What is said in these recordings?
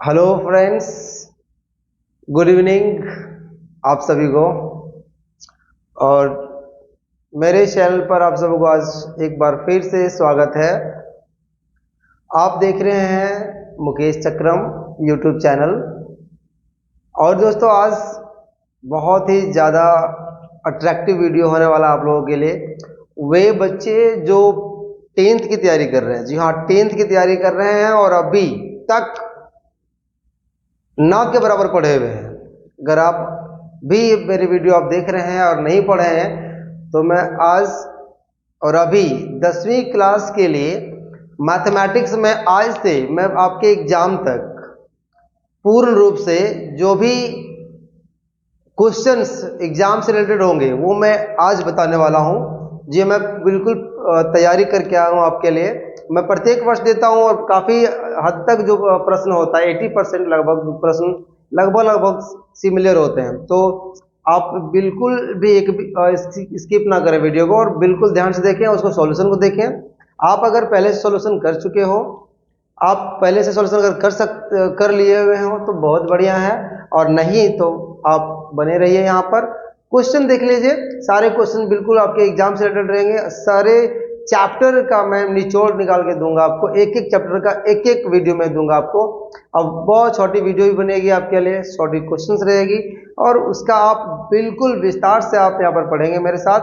Hello friends, good evening आप सभी को। और मेरे चैनल पर आप सबको आज एक बार फिर से स्वागत है। आप देख रहे हैं मुकेश चक्रम यूट्यूब चैनल। और दोस्तों, आज बहुत ही ज़्यादा अट्रैक्टिव वीडियो होने वाला आप लोगों के लिए। वे बच्चे जो 10th की तैयारी कर रहे हैं, जी हाँ, 10th की तैयारी कर रहे हैं और अभी तक ना के बराबर पढ़े हुए हैं। अगर आप भी मेरी वीडियो आप देख रहे हैं और नहीं पढ़े हैं तो मैं आज और अभी 10वीं क्लास के लिए मैथमेटिक्स में आज से मैं आपके एग्जाम तक पूर्ण रूप से जो भी क्वेश्चंस एग्जाम से रिलेटेड होंगे वो मैं आज बताने वाला हूं। जी, मैं बिल्कुल तैयारी करके आया हूं आपके लिए। मैं प्रत्येक वर्ष देता हूं और काफ़ी हद तक जो प्रश्न होता है 80% लगभग प्रश्न लगभग सिमिलर होते हैं। तो आप बिल्कुल भी एक भी स्किप ना करें वीडियो को और बिल्कुल ध्यान से देखें, उसको सॉल्यूशन को देखें। आप अगर पहले से सॉल्यूशन कर चुके हो, आप पहले से सॉल्यूशन अगर कर लिए हुए हो तो बहुत बढ़िया है, और नहीं तो आप बने रहिए यहाँ पर। क्वेश्चन देख लीजिए, सारे क्वेश्चन बिल्कुल आपके एग्जाम से रिलेटेड रहेंगे। सारे चैप्टर का मैं निचोड़ निकाल के दूंगा आपको, एक एक चैप्टर का एक एक वीडियो में दूंगा आपको। अब बहुत छोटी वीडियो भी बनेगी आपके लिए, छोटी क्वेश्चंस रहेगी और उसका आप बिल्कुल विस्तार से आप यहाँ पर पढ़ेंगे मेरे साथ,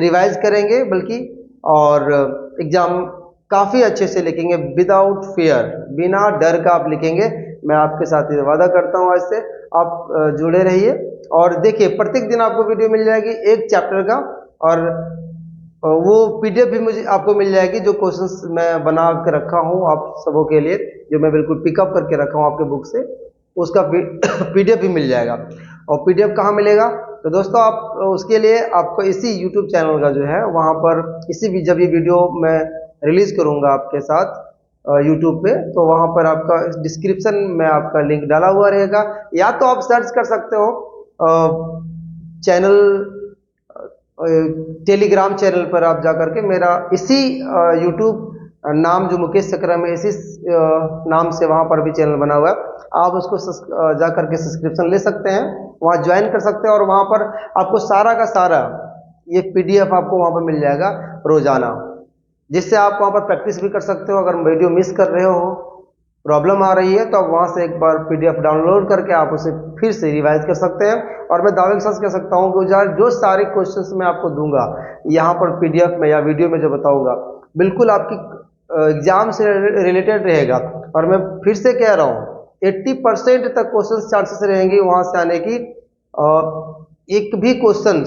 रिवाइज करेंगे बल्कि, और एग्जाम काफ़ी अच्छे से लिखेंगे विदाउट फियर, बिना डर का आप लिखेंगे। मैं आपके साथ ये वादा करता हूँ। आज से आप जुड़े रहिए और देखिए, प्रत्येक दिन आपको वीडियो मिल जाएगी एक चैप्टर का, और वो पीडीएफ भी मुझे आपको मिल जाएगी जो क्वेश्चंस मैं बना के रखा हूँ आप सबों के लिए, जो मैं बिल्कुल पिकअप करके रखा हूँ आपके बुक से, उसका पीडीएफ भी मिल जाएगा। और पीडीएफ कहाँ मिलेगा? तो दोस्तों, आप उसके लिए आपको इसी यूट्यूब चैनल का जो है वहाँ पर जब ये वीडियो मैं रिलीज करूँगा आपके साथ यूट्यूब पे, तो वहाँ पर आपका डिस्क्रिप्शन में आपका लिंक डाला हुआ रहेगा, या तो आप सर्च कर सकते हो चैनल, टेलीग्राम चैनल पर आप जा करके मेरा इसी यूट्यूब नाम जो मुकेश चक्रम है, इसी नाम से वहाँ पर भी चैनल बना हुआ है। आप उसको जा करके सब्सक्रिप्शन ले सकते हैं, वहाँ ज्वाइन कर सकते हैं, और वहाँ पर आपको सारा का सारा ये पीडीएफ आपको वहाँ पर मिल जाएगा रोजाना, जिससे आप वहाँ पर प्रैक्टिस भी कर सकते हो। अगर वीडियो मिस कर रहे हो, प्रॉब्लम आ रही है, तो आप वहाँ से एक बार पीडीएफ डाउनलोड करके आप उसे फिर से रिवाइज कर सकते हैं। और मैं दावे के साथ कह सकता हूँ कि जो सारे क्वेश्चंस मैं आपको दूंगा यहाँ पर पीडीएफ में या वीडियो में जो बताऊंगा, बिल्कुल आपकी एग्जाम से रिलेटेड रहेगा। और मैं फिर से कह रहा हूँ, 80% तक क्वेश्चन चांसेस रहेंगे वहाँ से आने की, एक भी क्वेश्चन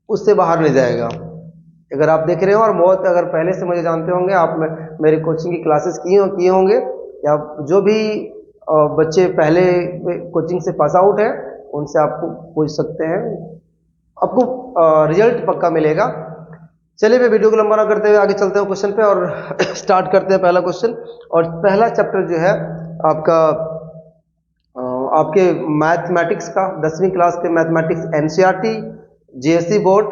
उससे बाहर नहीं जाएगा। अगर आप देख रहे हो और बहुत अगर पहले से मुझे जानते होंगे, आप मेरी कोचिंग की क्लासेस किए होंगे, या जो भी बच्चे पहले कोचिंग से पास आउट है उनसे आपको पूछ सकते हैं, आपको रिजल्ट पक्का मिलेगा। चलिए, मैं वीडियो को लंबा ना करते हुए आगे चलते हैं क्वेश्चन पे और स्टार्ट करते हैं पहला क्वेश्चन। और पहला चैप्टर जो है आपका आपके मैथमेटिक्स का 10वीं क्लास के मैथमेटिक्स एनसीईआरटी जेएससी बोर्ड,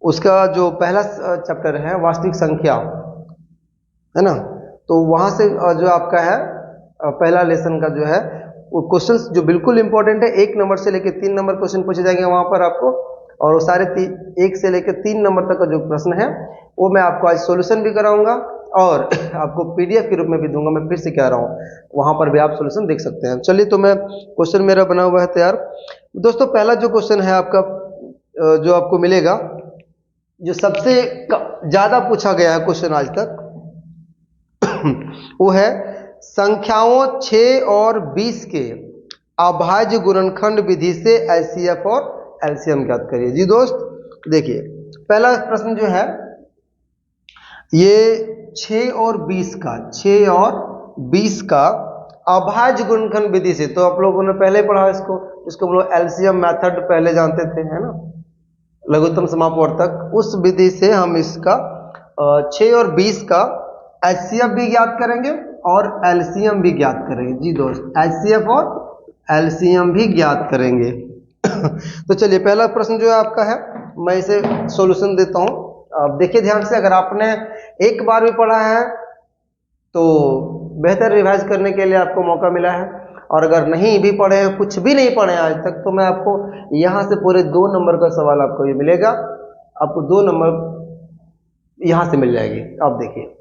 उसका जो पहला चैप्टर है वास्तविक संख्या, है ना। तो वहां से जो आपका है पहला लेसन का जो है वो क्वेश्चंस जो बिल्कुल इंपॉर्टेंट है, 1 नंबर से लेकर 3 नंबर क्वेश्चन पूछे जाएंगे वहां पर आपको, और वो सारे 1 से लेकर 3 नंबर तक का जो प्रश्न है वो मैं आपको आज सॉल्यूशन भी कराऊंगा और आपको पीडीएफ के रूप में भी दूंगा। मैं फिर से कह रहा हूँ, वहां पर भी आप सॉल्यूशन देख सकते हैं। चलिए, तो मैं क्वेश्चन मेरा बना हुआ है तैयार। दोस्तों, पहला जो क्वेश्चन है आपका जो आपको मिलेगा, जो सबसे ज्यादा पूछा गया है क्वेश्चन आज तक वो है संख्याओं 6 और 20 के अभाज्य गुणनखंड विधि से एचसीएफ और एलसीएम ज्ञात करिए। जी दोस्त, देखिए पहला प्रश्न जो है ये 6 और 20 का अभाज्य गुणनखंड विधि से, तो आप लोगों ने पहले पढ़ा इसको हम लोग एलसीएम मेथड पहले जानते थे, है ना, लघुत्तम समापवर्तक। उस विधि से हम इसका 6 और 20 का एचसीएफ भी ज्ञात करेंगे और एलसीएम भी ज्ञात करेंगे। जी दोस्त, एचसीएफ और एलसीएम भी ज्ञात करेंगे। तो चलिए, पहला प्रश्न जो है आपका है, मैं इसे सॉल्यूशन देता हूं। अब देखिए ध्यान से, अगर आपने एक बार भी पढ़ा है तो बेहतर रिवाइज करने के लिए आपको मौका मिला है। और अगर नहीं भी पढ़े हैं, कुछ भी नहीं पढ़े आज तक, तो मैं आपको यहाँ से पूरे 2 नंबर का सवाल आपको ये मिलेगा, आपको 2 नंबर यहाँ से मिल जाएगी। आप देखिए,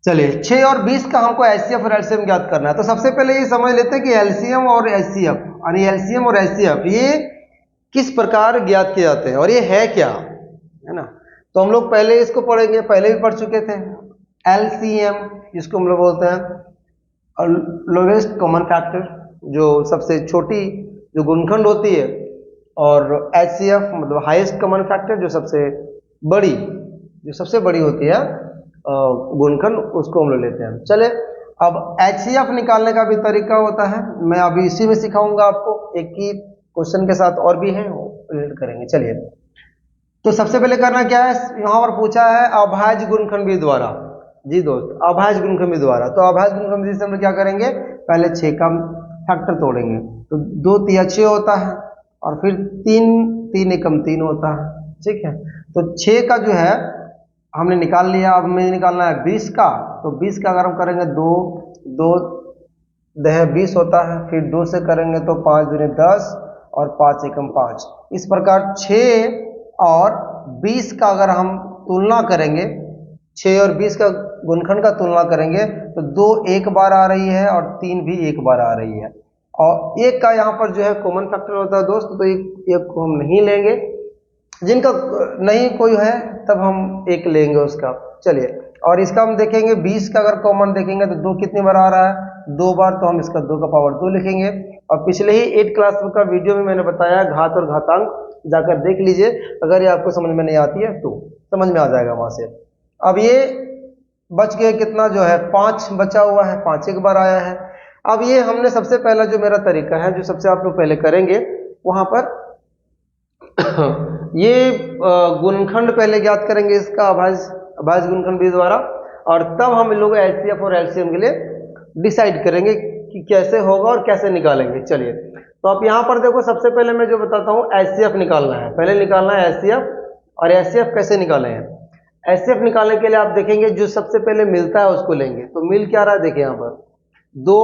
चलिए 6 और 20 का हमको एचसीएफ और एलसीएम ज्ञात करना है। तो सबसे पहले ये समझ लेते हैं कि एलसीएम और एचसीएफ, यानी एलसीएम और एचसीएफ ये किस प्रकार ज्ञात किए जाते हैं और ये है क्या, है ना। तो हम लोग पहले इसको पढ़ेंगे, पहले भी पढ़ चुके थे। एलसीएम जिसको हम लोग बोलते हैं लोवेस्ट कॉमन फैक्टर, जो सबसे छोटी जो गुणनखंड होती है, और एचसीएफ मतलब हाईएस्ट कॉमन फैक्टर, जो सबसे बड़ी होती है गुणनखंड, उसको हम लोग लेते हैं। चले, अब एचसीएफ निकालने का भी तरीका होता है, मैं अभी इसी में सिखाऊंगा आपको, एक ही क्वेश्चन के साथ और भी है, रिलेट करेंगे। चलिए, तो सबसे पहले करना क्या है, यहाँ पर पूछा है अभाज्य गुणनखंड विधि द्वारा। जी दोस्त, अभाज्य गुणनखंड विधि द्वारा। तो अभाज्य गुणनखंड विधि से हम क्या करेंगे, पहले 6 का फैक्टर तोड़ेंगे, तो 2 तिया 6 होता है, और फिर 3 एकम 3 होता है, ठीक है। तो 6 का जो है हमने निकाल लिया, अब हमें निकालना है 20 का। तो 20 का अगर हम करेंगे 2 दह 20 होता है, फिर 2 से करेंगे तो 5 दूनी 10 और 5 एकम 5। इस प्रकार 6 और 20 का अगर हम तुलना करेंगे, 6 और 20 का गुणनखंड का तुलना करेंगे, तो 2 एक बार आ रही है और 3 भी एक बार आ रही है, और 1 का यहाँ पर जो है कॉमन फैक्टर होता है दोस्त, तो एक को हम नहीं लेंगे, जिनका नहीं कोई है तब हम 1 लेंगे उसका। चलिए, और इसका हम देखेंगे 20 का अगर कॉमन देखेंगे तो 2 कितनी बार आ रहा है, 2 बार, तो हम इसका 2 का पावर 2 लिखेंगे। और पिछले ही 8 क्लास का वीडियो में मैंने बताया घात और घातांक, जाकर देख लीजिए, अगर ये आपको समझ में नहीं आती है तो समझ में आ जाएगा वहां से। अब ये बच गए कितना, जो है 5 बचा हुआ है, 5 एक बार आया है। अब ये हमने सबसे पहला जो मेरा तरीका है, जो सबसे आप लोग पहले करेंगे, वहां पर ये गुणनखंड पहले ज्ञात करेंगे इसका अभाज्य गुणनखंड विधि द्वारा, और तब हम लोग एचसीएफ और एलसीएम के लिए डिसाइड करेंगे कि कैसे होगा और कैसे निकालेंगे। चलिए, तो आप यहाँ पर देखो, सबसे पहले मैं जो बताता हूँ एचसीएफ निकालना है, पहले निकालना है एचसीएफ। और एचसीएफ कैसे निकाले हैं, एचसीएफ निकालने के लिए आप देखेंगे जो सबसे पहले मिलता है उसको लेंगे। तो मिल क्या रहा है, देखिए यहाँ पर 2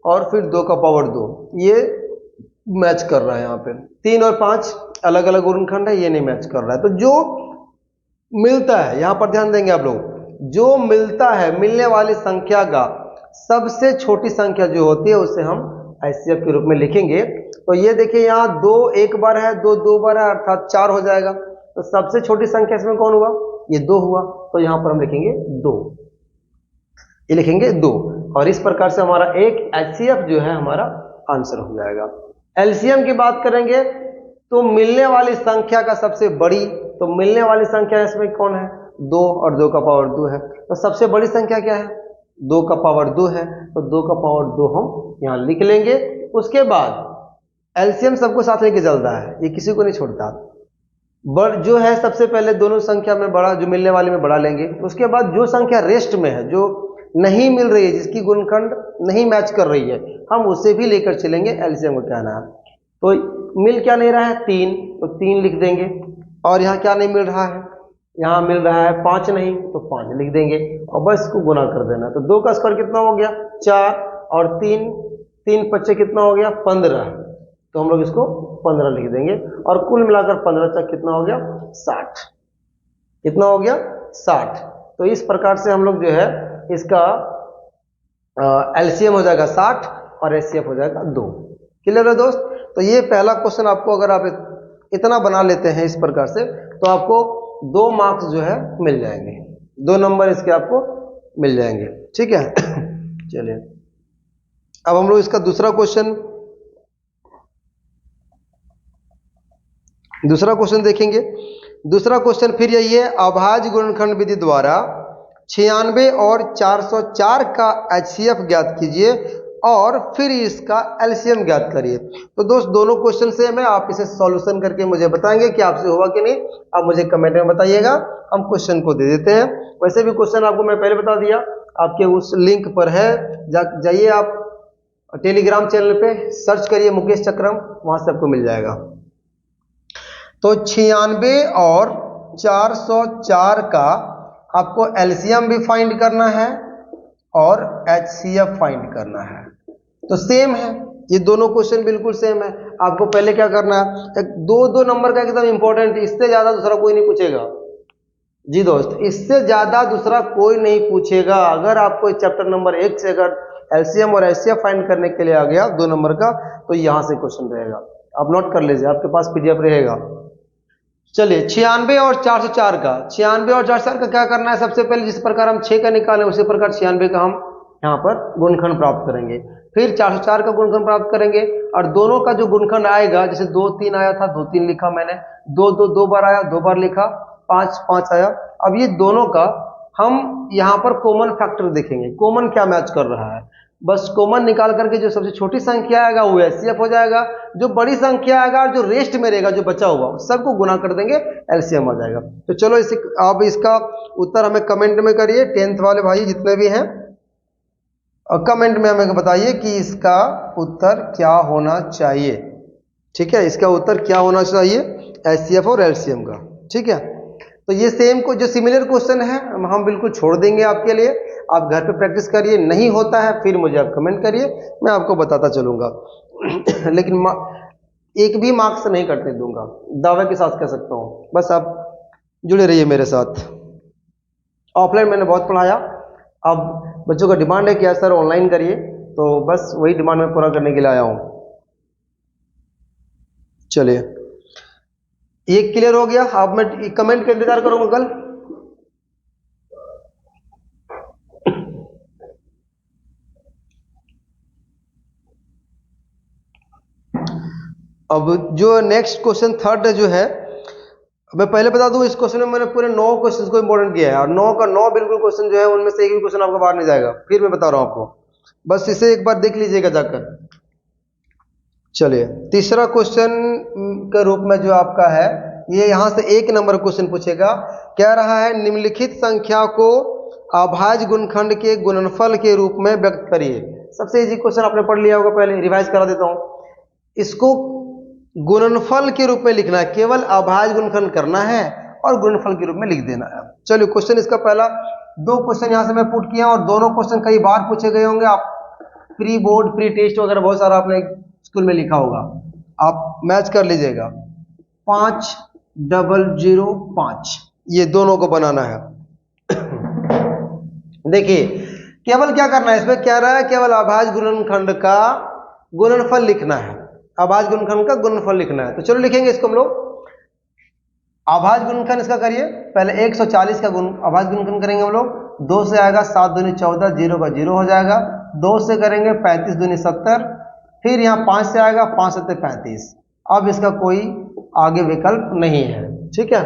और फिर 2 का पावर 2, ये मैच कर रहा है। यहाँ पे 3 और 5 अलग अलग गुणनखंड है, ये नहीं मैच कर रहा है। तो जो मिलता है, यहाँ पर ध्यान देंगे आप लोग, जो मिलता है, मिलने वाली संख्या का सबसे छोटी संख्या जो होती है उसे हम एचसीएफ के रूप में लिखेंगे। तो ये देखिए, यहाँ 2 एक बार है, 2 2 बार है, अर्थात 4 हो जाएगा। तो सबसे छोटी संख्या इसमें कौन हुआ, ये 2 हुआ, तो यहाँ पर हम लिखेंगे 2, ये लिखेंगे 2, और इस प्रकार से हमारा एक एचसीएफ जो है हमारा आंसर हो जाएगा। एलसीएम की बात करेंगे तो मिलने वाली संख्या का सबसे बड़ी, तो मिलने वाली संख्या इसमें कौन है, 2, और 2 का पावर 2 है। तो सबसे बड़ी संख्या क्या है, 2 का पावर 2 है, तो 2 का पावर 2 हम यहाँ लिख लेंगे। उसके बाद एलसीएम सबको साथ लेके चलता है, ये किसी को नहीं छोड़ता। जो है सबसे पहले दोनों संख्या में बड़ा, जो मिलने वाली में बड़ा लेंगे। उसके बाद जो संख्या रेस्ट में है, जो नहीं मिल रही है, जिसकी गुणनखंड नहीं मैच कर रही है, हम उसे भी लेकर चलेंगे, एलसीएम को कहना है। तो मिल क्या नहीं रहा है, 3, तो 3 लिख देंगे। और यहाँ क्या नहीं मिल रहा है, यहाँ मिल रहा है 5 नहीं, तो 5 लिख देंगे, और बस इसको गुना कर देना। तो 2 का स्क्वायर कितना हो गया, 4, और 3 5 कितना हो गया, 15, तो हम लोग इसको 15 लिख देंगे। और कुल मिलाकर 15 तक कितना हो गया, 60, कितना हो गया, 60। तो इस प्रकार से हम लोग जो है इसका एलसीएम हो जाएगा 60 और एचसीएफ हो जाएगा 2। क्लियर है दोस्त। तो ये पहला क्वेश्चन आपको अगर आप इतना बना लेते हैं इस प्रकार से, तो आपको 2 मार्क्स जो है मिल जाएंगे, 2 नंबर इसके आपको मिल जाएंगे, ठीक है। चलिए, अब हम लोग इसका दूसरा क्वेश्चन देखेंगे। दूसरा क्वेश्चन फिर यही है, अभाज्य गुणनखंड विधि द्वारा 96 और 404 का एचसीएफ ज्ञात कीजिए और फिर इसका एलसीएम ज्ञात करिए। तो दोस्त, दोनों क्वेश्चन सेम है, आप इसे सॉल्यूशन करके मुझे बताएंगे कि आपसे हुआ कि नहीं, आप मुझे कमेंट में बताइएगा। हम क्वेश्चन को दे देते हैं। वैसे भी क्वेश्चन आपको मैं पहले बता दिया, आपके उस लिंक पर है, जाइए आप टेलीग्राम चैनल पे सर्च करिए मुकेश चक्रम, वहां से आपको मिल जाएगा। तो 96 और 404 का आपको एलसीएम भी फाइंड करना है और HCF फाइंड करना है। तो सेम है, ये दोनों क्वेश्चन बिल्कुल सेम है। आपको पहले क्या करना है, दो नंबर का एकदम इंपॉर्टेंट, इससे ज्यादा दूसरा कोई नहीं पूछेगा जी दोस्त, इससे ज्यादा दूसरा कोई नहीं पूछेगा। अगर आपको चैप्टर नंबर 1 से अगर LCM और HCF फाइंड करने के लिए आ गया 2 नंबर का, तो यहां से क्वेश्चन रहेगा, आप नोट कर लीजिए, आपके पास PDF रहेगा। चलिए 96 और 404 का, 96 और 404 का क्या करना है, सबसे पहले जिस प्रकार हम 6 का निकालें उसी प्रकार 96 का हम यहाँ पर गुणनखंड प्राप्त करेंगे, फिर 404 का गुणनखंड प्राप्त करेंगे, और दोनों का जो गुणनखंड आएगा, जैसे 2 3 आया था 2 3 लिखा मैंने, 2 2 2 बार आया 2 बार लिखा, 5 5 आया। अब ये दोनों का हम यहाँ पर कॉमन फैक्टर देखेंगे, कॉमन क्या मैच कर रहा है, बस कॉमन निकाल करके जो सबसे छोटी संख्या आएगा वो HCF हो जाएगा, जो बड़ी संख्या आएगा और जो रेस्ट में रहेगा जो बचा हुआ सबको गुना कर देंगे, LCM आ जाएगा। तो चलो इसे आप इसका उत्तर हमें कमेंट में करिए, 10th वाले भाई जितने भी हैं, और कमेंट में हमें बताइए कि इसका उत्तर क्या होना चाहिए। ठीक है, इसका उत्तर क्या होना चाहिए HCF और LCM का। ठीक है, तो ये सेम को जो सिमिलर क्वेश्चन है हम बिल्कुल छोड़ देंगे आपके लिए, आप घर पे प्रैक्टिस करिए, नहीं होता है फिर मुझे आप कमेंट करिए, मैं आपको बताता चलूंगा लेकिन एक भी मार्क्स नहीं कटने दूंगा, दावे के साथ कह सकता हूं। बस आप जुड़े रहिए मेरे साथ। ऑफलाइन मैंने बहुत पढ़ाया, अब बच्चों का डिमांड है कि यार सर ऑनलाइन करिए, तो बस वही डिमांड मैं पूरा करने के लिए आया हूं। चलिए ये क्लियर हो गया, आप मैं कमेंट का इंतजार करूंगा कल। अब जो नेक्स्ट क्वेश्चन थर्ड जो है, मैं पहले बता दूं, इस क्वेश्चन में मैंने पूरे 9 क्वेश्चन को इंपॉर्टेंट किया है, और 9 का 9 बिल्कुल क्वेश्चन जो है उनमें से एक भी क्वेश्चन आपका बाहर नहीं जाएगा, फिर मैं बता रहा हूं आपको, बस इसे एक बार देख लीजिएगा जाकर। चलिए तीसरा क्वेश्चन के रूप में जो आपका है, ये यहां से 1 नंबर क्वेश्चन पूछेगा, कह रहा है निम्नलिखित संख्या को अभाज्य गुणनखंड के गुणनफल के रूप में व्यक्त करिए। सबसे इजी क्वेश्चन आपने पढ़ लिया होगा, पहले रिवाइज करा देता हूं। इसको गुणनफल के रूप में लिखना है, केवल अभाज्य गुणनखंड करना है और गुणनफल के रूप में लिख देना है। चलिए क्वेश्चन इसका पहला 2 क्वेश्चन यहां से मैं पुट किया, और दोनों क्वेश्चन कई बार पूछे गए होंगे, आप प्री बोर्ड प्री टेस्ट वगैरह बहुत सारा आपने स्कूल में लिखा होगा, आप मैच कर लीजिएगा। 5 0 0 5, ये दोनों को बनाना है। देखिए केवल क्या करना है, इसमें क्या रहा है, केवल अभाज्य गुणनखंड का गुणनफल लिखना है, अभाज्य गुणनखंड का गुणनफल लिखना है। तो चलो लिखेंगे इसको हम लोग। अभाज्य गुणनखंड इसका करिए, पहले 140 का अभाज्य गुणनखंड करेंगे हम लोग। 2 से आएगा 7 दूनी 14, 0 का 0 हो जाएगा। 2 से करेंगे 35 दूनी 70, फिर यहाँ 5 से आएगा 5 7 35। अब इसका कोई आगे विकल्प नहीं है। ठीक है,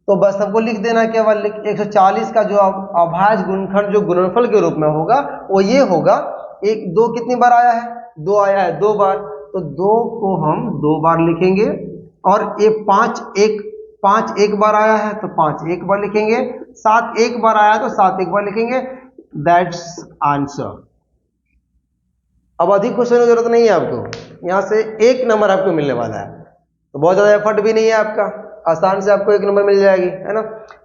तो बस हमको लिख देना केवल 140 का जो अभाज्य गुणनखंड जो गुणनफल के रूप में होगा वो ये होगा। 1 2 कितनी बार आया है, 2 आया है 2 बार, तो 2 को हम 2 बार लिखेंगे, और ये 5 एक बार आया है तो 5 एक बार लिखेंगे, 7 एक बार आया तो 7 एक बार लिखेंगे। That's answer. अब अधिक क्वेश्चन की जरूरत नहीं है आपको, यहां से 1 नंबर आपको मिलने वाला है, तो बहुत ज्यादा एफर्ट भी नहीं है आपका, आसान से आपको 1 नंबर मिल जाएगी, है ना।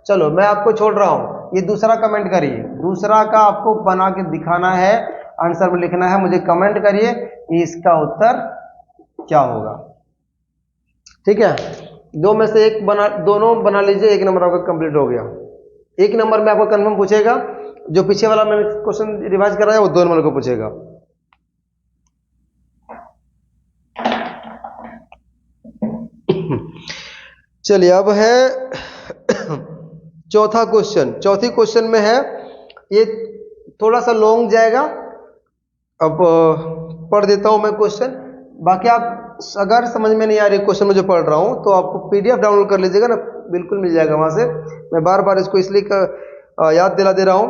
चलो मैं आपको छोड़ रहा हूं, ये दूसरा कमेंट करिए, दूसरा का आपको बना के दिखाना है, आंसर में लिखना है, मुझे कमेंट करिए इसका उत्तर क्या होगा। ठीक है, 2 में से 1 बना, दोनों बना लीजिए, 1 नंबर आपका कंप्लीट हो गया। 1 नंबर में आपको कंफर्म पूछेगा, जो पीछे वाला मैंने क्वेश्चन रिवाइज कराया वो 2 नंबर को पूछेगा। चलिए अब है चौथा क्वेश्चन। चौथी क्वेश्चन में है, ये थोड़ा सा लॉन्ग जाएगा, अब पढ़ देता हूं मैं क्वेश्चन, बाकी आप अगर समझ में नहीं आ रही क्वेश्चन में जो पढ़ रहा हूं तो आपको PDF डाउनलोड कर लीजिएगा ना, बिल्कुल मिल जाएगा वहां से। मैं बार बार इसको इसलिए याद दिला दे रहा हूं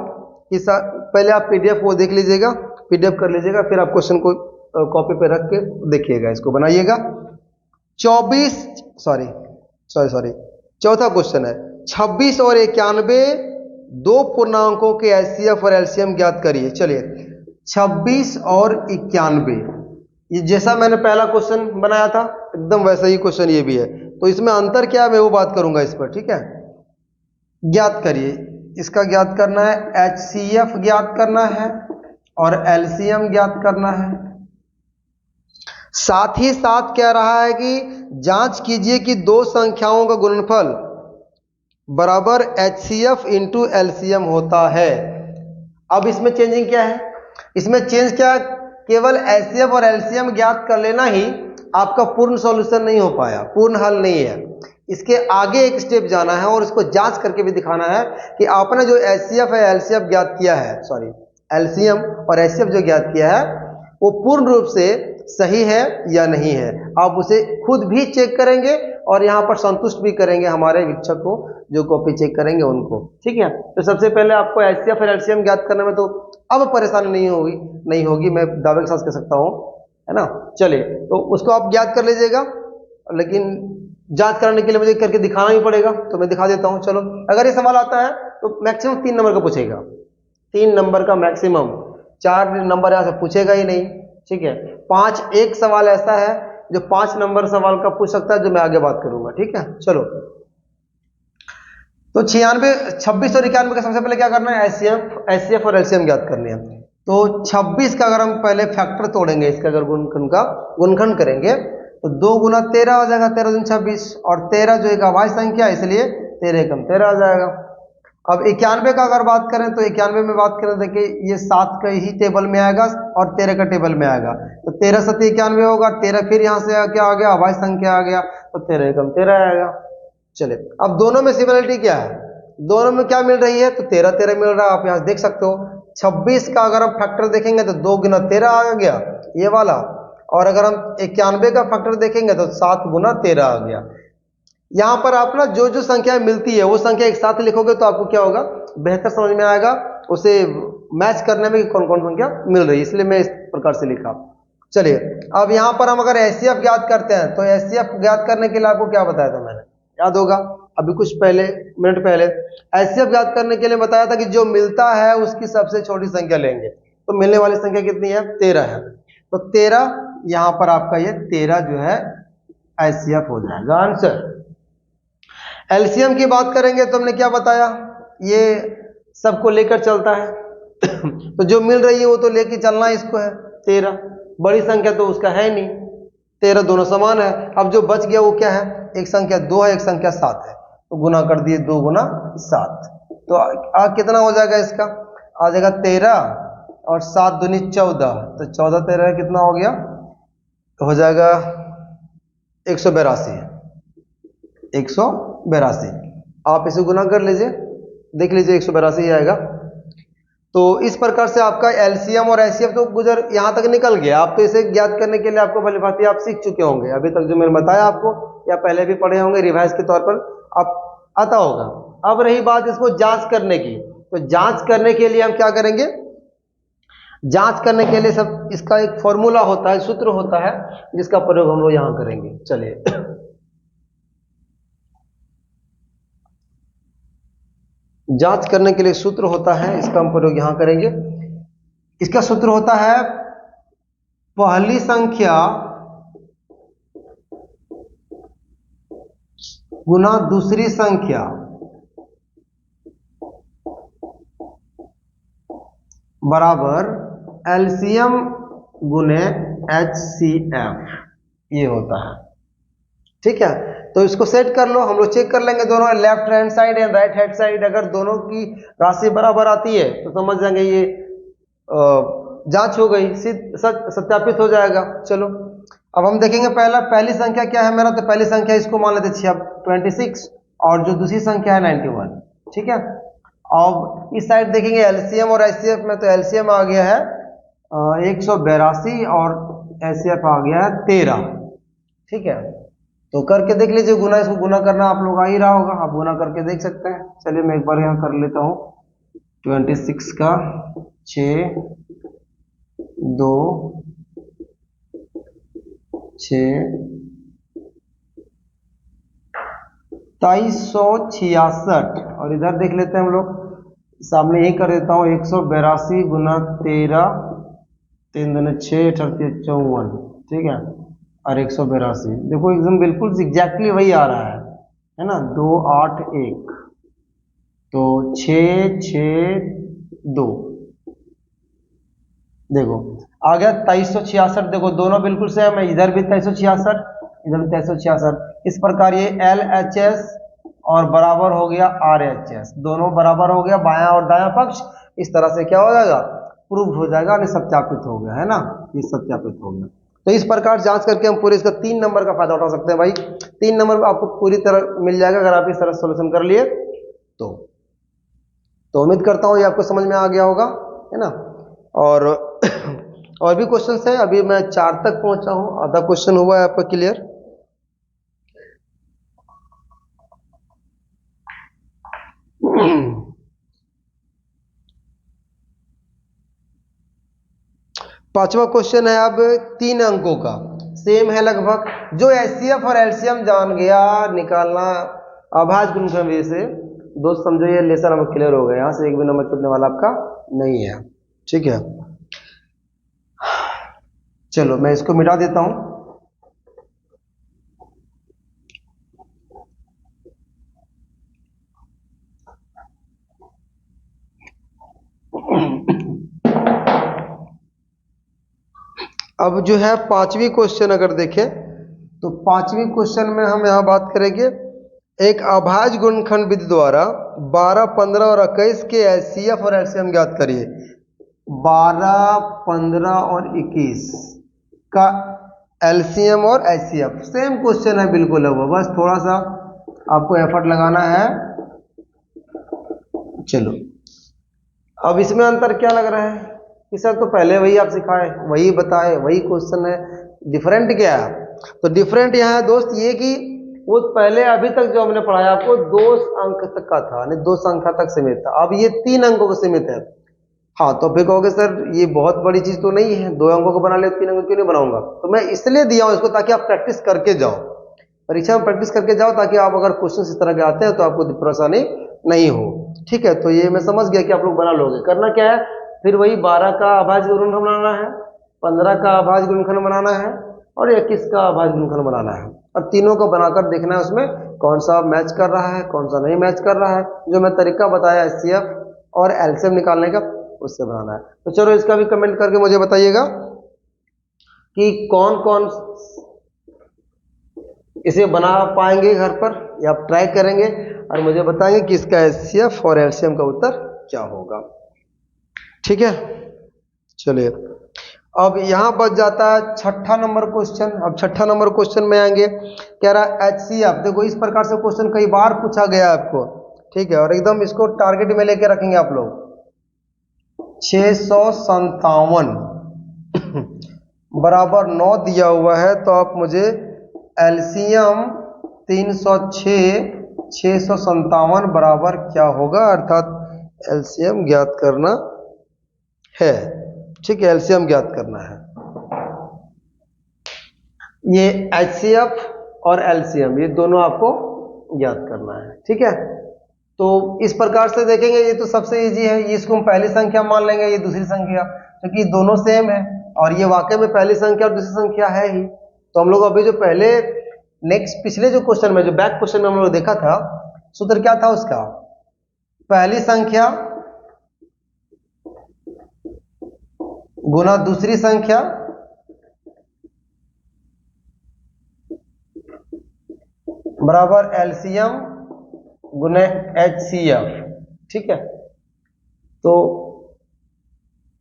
कि पहले आप PDF को देख लीजिएगा, PDF कर लीजिएगा, फिर आप क्वेश्चन को कॉपी पे रख के देखिएगा, इसको बनाइएगा। 24 सॉरी चौथा क्वेश्चन है, 26 और 91 2 पूर्णांकों के HCF और LCM ज्ञात करिए। चलिए 26 और 91, ये जैसा मैंने पहला क्वेश्चन बनाया था एकदम वैसा ही क्वेश्चन ये भी है, तो इसमें अंतर क्या है मैं वो बात करूंगा इस पर। ठीक है, ज्ञात करिए इसका ज्ञात करना है, HCF ज्ञात करना है और LCM ज्ञात करना है। साथ ही साथ कह रहा है कि जांच कीजिए कि दो संख्याओं का गुणनफल बराबर HCF इंटू LCM होता है। अब इसमें चेंजिंग क्या है, इसमें चेंज क्या है, केवल HCF और LCM ज्ञात कर लेना ही आपका पूर्ण सॉल्यूशन नहीं हो पाया, पूर्ण हल नहीं है। इसके आगे एक स्टेप जाना है और इसको जांच करके भी दिखाना है कि आपने जो HCF है LCF ज्ञात किया है, सॉरी LCM और HCF जो ज्ञात किया है वो पूर्ण रूप से सही है या नहीं है। आप उसे खुद भी चेक करेंगे और यहाँ पर संतुष्ट भी करेंगे हमारे वीक्षक को, जो कॉपी चेक करेंगे उनको। ठीक है, तो सबसे पहले आपको HCF और LCM ज्ञात करने में तो अब परेशानी नहीं होगी, मैं दावे के साथ कह सकता हूँ, है ना। चलिए, तो उसको आप ज्ञात कर लीजिएगा, लेकिन जांच करने के लिए मुझे करके दिखाना ही पड़ेगा, तो मैं दिखा देता हूँ। चलो, अगर ये सवाल आता है तो मैक्सिमम 3 नंबर का पूछेगा, 3 नंबर का मैक्सिमम, 4 नंबर यहाँ से पूछेगा ही नहीं। ठीक है, 5 एक सवाल ऐसा है जो 5 नंबर सवाल का पूछ सकता है, जो मैं आगे बात करूंगा। ठीक है, चलो, तो 26 और 91 का सबसे पहले क्या करना है, HCF और LCM ज्ञात करनी है। तो 26 का अगर हम पहले फैक्टर तोड़ेंगे, इसका अगर गुणनखंड करेंगे तो 2 गुना 13 हो जाएगा, 13 दूनी 26, और 13 जो एक अभाज्य संख्या है इसलिए 13 एकम 13 आ जाएगा। अब 91 का अगर बात करें तो 91 में बात करें, देखिए ये 7 का ही टेबल में आएगा और 13 का टेबल में आएगा, तो 13 7 91 होगा, 13 फिर यहाँ से क्या आ गया, अभाज्य संख्या आ गया, तो 13 एकम 13 आएगा। चलिए, अब दोनों में सिमिलरिटी क्या है, दोनों में क्या मिल रही है, तो 13 13 मिल रहा है, आप यहाँ देख सकते हो। 26 का अगर हम फैक्टर देखेंगे तो 2 गुना 13 आ गया, ये वाला, और अगर हम 91 का फैक्टर देखेंगे तो 7 गुना 13 आ गया। यहाँ पर आप ना जो जो संख्या मिलती है वो संख्या एक साथ लिखोगे तो आपको क्या होगा, बेहतर समझ में आएगा, उसे मैच करने में कौन कौन संख्या मिल रही है, इसलिए मैं इस प्रकार से लिखा। चलिए, अब यहाँ पर हम अगर HCF ज्ञात करते हैं तो HCF ज्ञात करने के लिए आपको क्या बताया था मैंने, याद होगा, अभी कुछ मिनट पहले HCF ज्ञात करने के लिए बताया था कि जो मिलता है उसकी सबसे छोटी संख्या लेंगे, तो मिलने वाली संख्या कितनी है, 13 है, तो 13 यहाँ पर आपका ये 13 जो है HCF हो जाएगा आंसर। LCM की बात करेंगे तो हमने क्या बताया, ये सबको लेकर चलता है तो जो मिल रही है वो तो लेके चलना इसको है, 13 बड़ी संख्या तो उसका है नहीं, 13 दोनों समान है। अब जो बच गया वो क्या है, एक संख्या 2 है, एक संख्या 7 है, तो गुना कर दिए, 2 गुना 7, तो कितना हो जाएगा, इसका आ जाएगा 13 और 7 दूनी 14, तो 14 13 कितना हो गया, तो हो जाएगा 182, 182। आप इसे गुना कर लीजिए, देख लीजिए 182 ही आएगा। तो इस प्रकार से आपका LCM और HCF तो गुजर यहाँ तक निकल गया। आप तो इसे ज्ञात करने के लिए आपको भली भांति आप सीख चुके होंगे, अभी तक जो मैंने बताया आपको, या पहले भी पढ़े होंगे, रिवाइज के तौर पर आप आता होगा। अब रही बात इसको जांच करने की, तो जांच करने के लिए हम क्या करेंगे, जांच करने के लिए सब इसका एक फॉर्मूला होता है, सूत्र होता है, जिसका प्रयोग हम लोग यहां करेंगे। चलिए, जांच करने के लिए सूत्र होता है, इसका हम प्रयोग यहां करेंगे। इसका सूत्र होता है पहली संख्या गुना दूसरी संख्या बराबर LCM गुने HCF, ये होता है। ठीक है, तो इसको सेट कर लो, हम लोग चेक कर लेंगे दोनों, left hand side and right hand side, अगर दोनों की राशि बराबर आती है तो समझ जाएंगे ये जांच हो गई, सत्यापित हो जाएगा। चलो, अब हम देखेंगे पहली संख्या क्या है मेरा, तो पहली संख्या इसको मान लेते 26 और जो दूसरी संख्या है 91। ठीक है, अब इस साइड देखेंगे LCM और HCF में, तो LCM आ गया है 182 और HCF आ गया है 13। ठीक है, तो करके देख लीजिए, गुना, इसको गुना करना आप लोग आ ही रहा होगा, आप गुना करके देख सकते हैं। चलिए, मैं एक बार यहाँ कर लेता हूँ, 26 का 6 2 6 2366, और इधर देख लेते हैं हम लोग, सामने यही कर देता हूँ, 182 गुना 13, 3 दूनी 6 38 54, ठीक है, और 182, देखो एकदम बिल्कुल एग्जैक्टली वही आ रहा है ना, 281। तो 6 6 2, देखो आ गया 2366। देखो दोनों बिल्कुल सेम है, इधर भी 2366, इधर भी 2366। इस प्रकार ये LHS और बराबर हो गया RHS, दोनों बराबर हो गया, बायां और दायां पक्ष। इस तरह से क्या हो जाएगा, प्रूव हो जाएगा, यानी सत्यापित हो गया, है ना, ये सत्यापित हो गया। तो इस प्रकार जांच करके हम पूरे इसका 3 नंबर का फायदा उठा सकते हैं भाई। 3 नंबर आपको पूरी तरह मिल जाएगा अगर आप इस तरह सोल्यूशन कर लिए तो। तो उम्मीद करता हूं ये आपको समझ में आ गया होगा, है ना। और और भी क्वेश्चन है, अभी मैं 4 तक पहुंचा हूं, आधा क्वेश्चन हुआ है आपका क्लियर। पांचवा क्वेश्चन है अब 3 अंकों का, सेम है लगभग। जो एचसीएफ और एलसीएम जान गया निकालना अभाज्य गुणनखंड से, दोस्त समझो ये लेसन अब क्लियर हो गया, यहां से एक भी नंबर छूटने वाला आपका नहीं है, ठीक है। चलो मैं इसको मिटा देता हूं। अब जो है 5वीं क्वेश्चन अगर देखें तो 5वीं क्वेश्चन में हम यहां बात करेंगे, एक अभाज्य गुणनखंड विधि द्वारा 12, 15 और 21 के एचसीएफ और एलसीएम ज्ञात करिए। 12, 15 और 21 का एलसीएम और एचसीएफ सेम क्वेश्चन है, बिल्कुल है वो, बस थोड़ा सा आपको एफर्ट लगाना है। चलो अब इसमें अंतर क्या लग रहा है कि सर तो पहले वही आप सिखाए, वही बताए, वही क्वेश्चन है, डिफरेंट क्या है? तो डिफरेंट यहाँ है दोस्त ये कि वो पहले अभी तक जो हमने पढ़ाया आपको 2 अंक तक का था, यानी 2 संख्या तक सीमित था, अब ये 3 अंकों को सीमित है। हाँ तो फिर कहोगे सर ये बहुत बड़ी चीज तो नहीं है, 2 अंकों को बना ले, 3 अंकों क्यों नहीं बनाऊंगा? तो मैं इसलिए दिया हूं इसको ताकि आप प्रैक्टिस करके जाओ, परीक्षा में प्रैक्टिस करके जाओ, ताकि आप अगर क्वेश्चन इस तरह के आते हैं तो आपको परेशानी नहीं हो, ठीक है। तो ये मैं समझ गया कि आप लोग बना लोगे। करना क्या है, फिर वही 12 का अभाज्य गुणनखंड बनाना है, 15 का अभाज्य गुणनखंड बनाना है और 21 का अभाज्य गुणनखंड बनाना है, और तीनों को बनाकर देखना है उसमें कौन सा मैच कर रहा है, कौन सा नहीं मैच कर रहा है। जो मैं तरीका बताया एचसीएफ और एलसीएम निकालने का, उससे बनाना है। तो चलो इसका भी कमेंट करके मुझे बताइएगा कि कौन कौन इसे बना पाएंगे घर पर, या आप ट्राई करेंगे और मुझे बताएंगे कि इसका एचसीएफ और एलसीएम का उत्तर क्या होगा, ठीक है। चलिए अब यहां बच जाता है 6ठा नंबर क्वेश्चन। अब 6ठा नंबर क्वेश्चन में आएंगे, कह रहा एचसीएफ। देखो इस प्रकार से क्वेश्चन कई बार पूछा गया आपको, ठीक है, और एकदम इसको टारगेट में लेके रखेंगे आप लोग। 657 बराबर 9 दिया हुआ है, तो आप मुझे एलसीएम 306 657 बराबर क्या होगा, अर्थात एलसीएम ज्ञात करना है, ठीक है, एलसीएम ज्ञात करना है। ये एचसीएफ और एलसीएम ये दोनों आपको ज्ञात करना है, ठीक है। तो इस प्रकार से देखेंगे, ये तो सबसे इजी है, ये इसको हम पहली संख्या मान लेंगे, ये दूसरी संख्या, क्योंकि तो दोनों सेम है और ये वाकई में पहली संख्या और दूसरी संख्या है ही। तो हम लोग अभी जो पहले नेक्स्ट पिछले जो क्वेश्चन में, जो बैक क्वेश्चन में हम लोग देखा था, सूत्र क्या था उसका, पहली संख्या गुना दूसरी संख्या बराबर एलसीएम गुने एचसीएफ, ठीक है। तो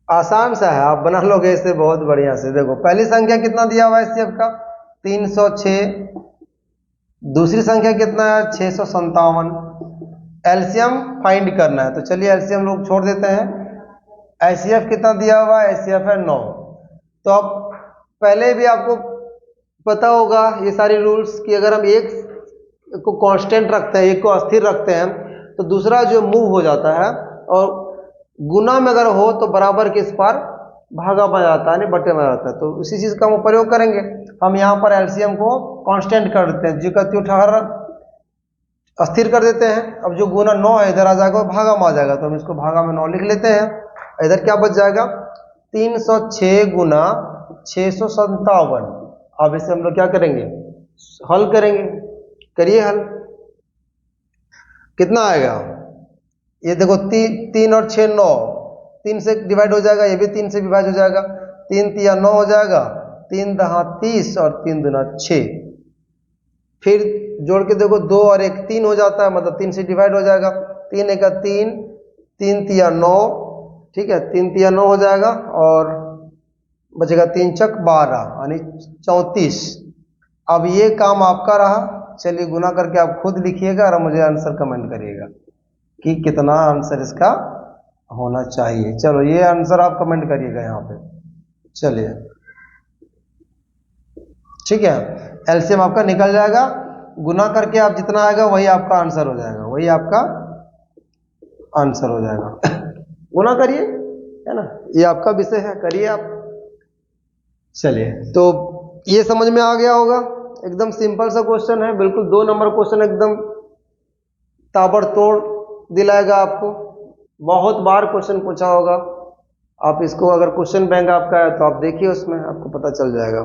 आसान सा है, आप बना लोगे इसे बहुत बढ़िया से। देखो पहली संख्या कितना दिया हुआ है एचसीएफ का 306, दूसरी संख्या कितना है 657, एलसीएम फाइंड करना है। तो चलिए एलसीएम लोग छोड़ देते हैं, एचसीएफ कितना दिया हुआ है, एचसीएफ है 9। तो अब पहले भी आपको पता होगा ये सारी रूल्स कि अगर हम एक को कांस्टेंट रखते हैं, एक को अस्थिर रखते हैं, तो दूसरा जो मूव हो जाता है, और गुना में अगर हो तो बराबर के इस पार भागा में जाता है, नहीं बटे में जाता है। तो उसी चीज का हम प्रयोग करेंगे। हम यहाँ पर एलसीएम को कांस्टेंट कर देते हैं, जो कहती ठहर अस्थिर कर देते हैं। अब जो गुना 9 है इधर आ जाएगा और भागा में आ जाएगा, तो हम इसको भागा में 9 लिख लेते हैं। इधर क्या बच जाएगा 306 गुना 657। अब इसे हम लोग क्या करेंगे, हल करेंगे। करिए हल, कितना आएगा ये देखो 3 और 6 9, 3 से डिवाइड हो जाएगा, ये भी 3 से विभाज्य हो जाएगा, 3 तिया 9 हो जाएगा, 3 दहा 30 और 3 दूना 6। फिर जोड़ के देखो 2 और 1 3 हो जाता है, मतलब 3 से डिवाइड हो जाएगा, 3 एक 3, 3 तिया 9, ठीक है, 3 तिया 9 हो जाएगा और बचेगा 3 चक 12 यानी 34। अब ये काम आपका रहा, चलिए गुना करके आप खुद लिखिएगा और मुझे आंसर कमेंट करिएगा कि कितना आंसर इसका होना चाहिए। चलो ये आंसर आप कमेंट करिएगा यहाँ पे, चलिए ठीक है। एलसीएम आपका निकल जाएगा, गुना करके आप जितना आएगा वही आपका आंसर हो जाएगा, वही आपका आंसर हो जाएगा। गुना करिए, है ना, ये आपका विषय है, करिए आप। चलिए तो ये समझ में आ गया होगा, एकदम सिंपल सा क्वेश्चन है, बिल्कुल 2 नंबर क्वेश्चन एकदम ताबड़तोड़ दिलाएगा आपको। बहुत बार क्वेश्चन पूछा होगा, आप इसको अगर क्वेश्चन बैंक आपका है तो आप देखिए, उसमें आपको पता चल जाएगा।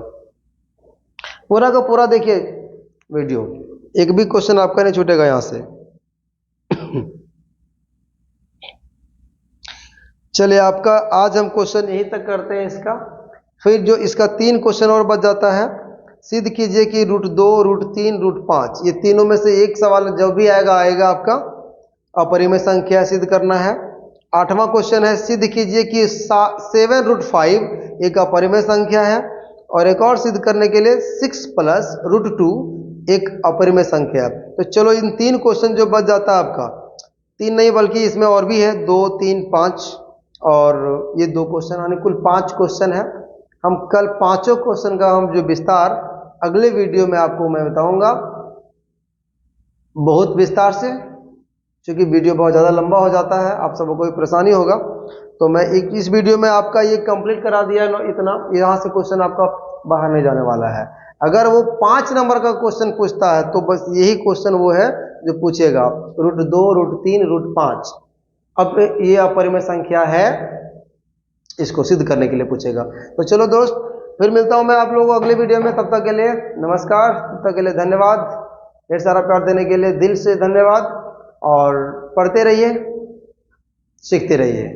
पूरा का पूरा देखिए वीडियो, एक भी क्वेश्चन आपका नहीं छूटेगा यहां से। चलिए आपका आज हम क्वेश्चन यहीं तक करते हैं इसका। फिर जो इसका 3 क्वेश्चन और बच जाता है, सिद्ध कीजिए कि √2, √3, √5 ये तीनों में से एक सवाल जो भी आएगा आपका अपरिमेय संख्या सिद्ध करना है। 8वां क्वेश्चन है, सिद्ध कीजिए कि 7 √5 एक अपरिमेय संख्या है। और एक और सिद्ध करने के लिए 6 + √2 एक अपरिमेय संख्या है। तो चलो इन 3 क्वेश्चन जो बच जाता है आपका, 3 नहीं बल्कि इसमें और भी है 2, 3, 5 और ये 2 क्वेश्चन, यानी कुल 5 क्वेश्चन है। हम कल 5 क्वेश्चन का हम जो विस्तार अगले वीडियो में आपको मैं बताऊंगा, बहुत विस्तार से, क्योंकि वीडियो बहुत ज़्यादा लंबा हो जाता है, आप सबको कोई परेशानी होगा, तो मैं इस वीडियो में आपका ये कंप्लीट करा दिया इतना, यहाँ से क्वेश्चन आपका बाहर नहीं जाने वाला है। अगर वो 5 नंबर का क्वेश्चन पूछता है तो बस यही क्वेश्चन वो है जो पूछेगा, √2, √3, √5। अब ये अपरिमेय संख्या है, इसको सिद्ध करने के लिए पूछेगा। तो चलो दोस्त, फिर मिलता हूं मैं आप लोगों को अगले वीडियो में, तब तक के लिए नमस्कार, तब तक के लिए धन्यवाद, ढेर सारा प्यार देने के लिए दिल से धन्यवाद। और पढ़ते रहिए, सीखते रहिए।